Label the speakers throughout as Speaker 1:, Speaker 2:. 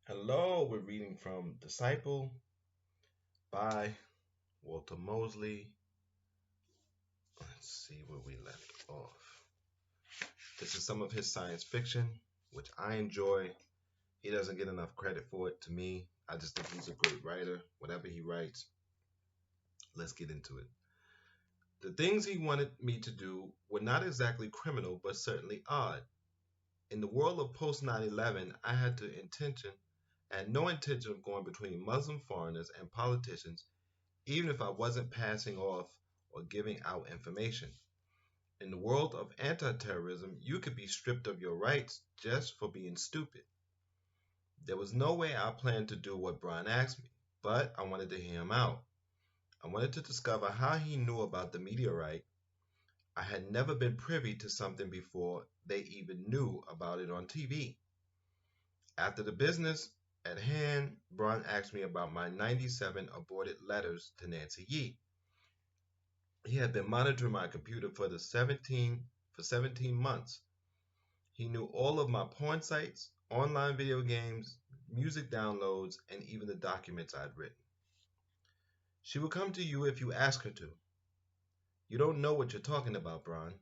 Speaker 1: Hello, we're reading from Disciple by Walter Mosley. Let's see where we left off. This is some of his science fiction, which I enjoy. He doesn't get enough credit for it to me. I just think he's a great writer. Whatever he writes, let's get into it. The things he wanted me to do were not exactly criminal, but certainly odd. In the world of post 9/11, I had no intention of going between Muslim foreigners and politicians even if I wasn't passing off or giving out information. In the world of anti-terrorism, you could be stripped of your rights just for being stupid. There was no way I planned to do what Brian asked me, but I wanted to hear him out. I wanted to discover how he knew about the meteorite. I had never been privy to something before they even knew about it on TV. After the business at hand, Brian asked me about my 97 aborted letters to Nancy Yee. He had been monitoring my computer for 17 months. He knew all of my porn sites, online video games, music downloads, and even the documents I'd written. She will come to you if you ask her to. You don't know what you're talking about, Bron.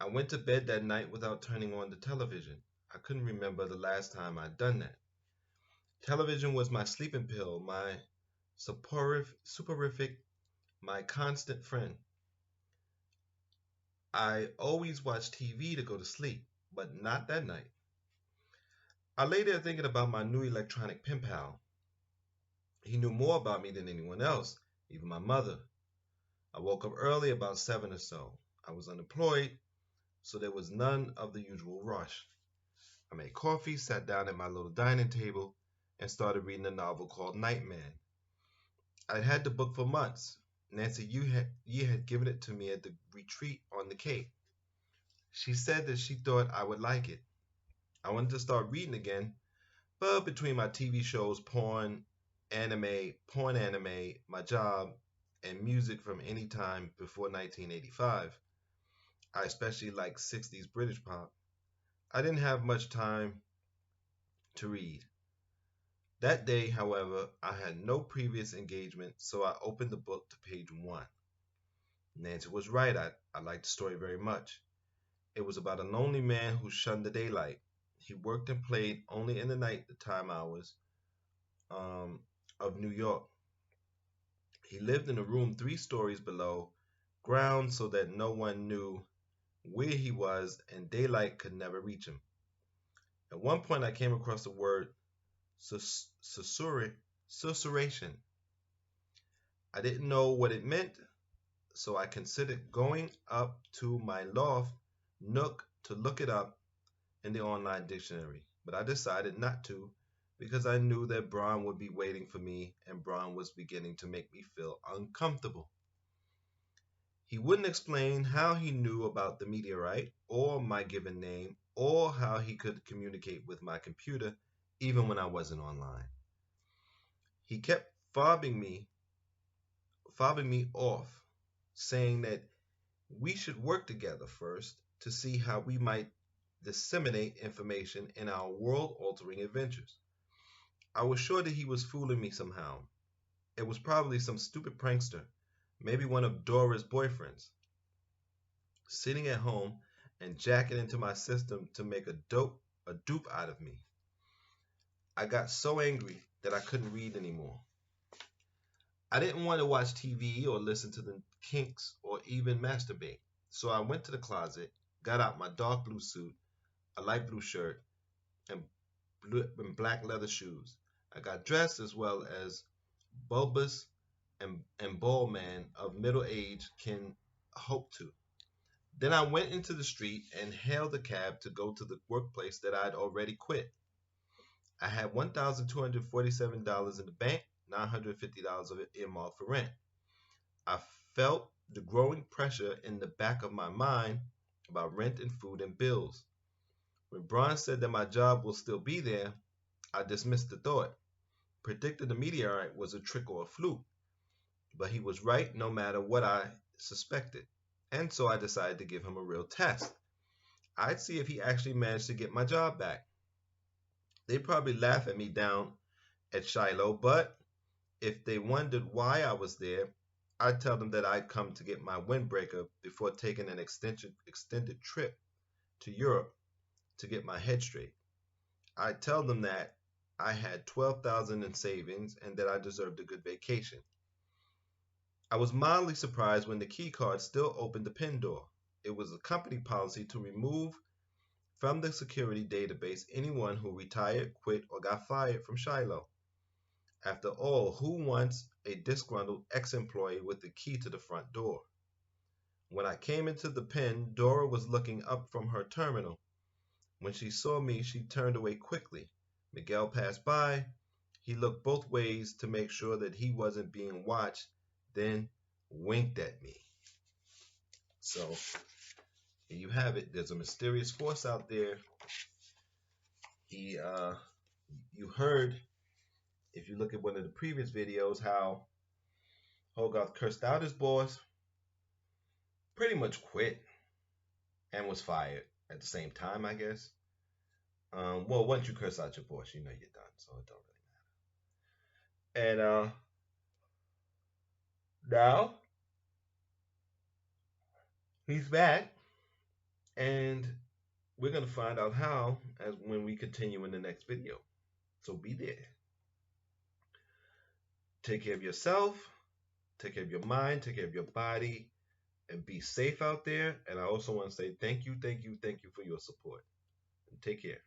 Speaker 1: I went to bed that night without turning on the television. I couldn't remember the last time I'd done that. Television was my sleeping pill, my soporific, my constant friend. I always watched TV to go to sleep, but not that night. I lay there thinking about my new electronic pen pal. He knew more about me than anyone else, even my mother. I woke up early, about 7 or so. I was unemployed, so there was none of the usual rush. I made coffee, sat down at my little dining table, and started reading a novel called Nightman. I'd had the book for months. Nancy Yee had given it to me at the retreat on the Cape. She said that she thought I would like it. I wanted to start reading again, but between my TV shows, porn anime, my job, and music from any time before 1985, I especially like 60s British pop, I didn't have much time to read. That day, however, I had no previous engagement, so I opened the book to page 1. Nancy was right. I liked the story very much. It was about a lonely man who shunned the daylight. He worked and played only in the night, the time hours um, of New York. He lived in a room 3 stories below ground so that no one knew where he was and daylight could never reach him. At one point, I came across the word susurration. I didn't know what it meant, so I considered going up to my loft nook to look it up in the online dictionary, but I decided not to because I knew that Bron would be waiting for me and Bron was beginning to make me feel uncomfortable. He wouldn't explain how he knew about the meteorite or my given name or how he could communicate with my computer even when I wasn't online. He kept fobbing me off, saying that we should work together first to see how we might disseminate information in our world-altering adventures. I was sure that he was fooling me somehow. It was probably some stupid prankster, maybe one of Dora's boyfriends, sitting at home and jacking into my system to make a dupe out of me. I got so angry that I couldn't read anymore. I didn't want to watch TV or listen to the Kinks or even masturbate. So I went to the closet, got out my dark blue suit, a light blue shirt, and, and black leather shoes. I got dressed as well as bulbous and bald man of middle age can hope to. Then I went into the street and hailed a cab to go to the workplace that I'd already quit. I had $1,247 in the bank, $950 of it earmarked for rent. I felt the growing pressure in the back of my mind about rent and food and bills. When Bron said that my job will still be there, I dismissed the thought, predicted the meteorite was a trick or a fluke, but he was right no matter what I suspected, and so I decided to give him a real test. I'd see if he actually managed to get my job back. They probably laugh at me down at Shiloh, but if they wondered why I was there, I'd tell them that I'd come to get my windbreaker before taking an extended trip to Europe to get my head straight. I'd tell them that I had 12,000 in savings and that I deserved a good vacation. I was mildly surprised when the key card still opened the pin door. It was a company policy to remove from the security database anyone who retired, quit, or got fired from Shiloh. After all, who wants a disgruntled ex-employee with the key to the front door? When I came into the pen, Dora was looking up from her terminal. When she saw me, she turned away quickly. Miguel passed by. He looked both ways to make sure that he wasn't being watched, then winked at me. So, here you have it. There's a mysterious force out there. You heard, if you look at one of the previous videos, how Hogarth cursed out his boss, pretty much quit, and was fired at the same time, I guess. Well, once you curse out your boss, you know you're done, so it don't really matter. And now he's back, and we're gonna find out how as when we continue in the next video. So be there. Take care of yourself, take care of your mind, take care of your body, and be safe out there. And I also want to say thank you for your support. And take care.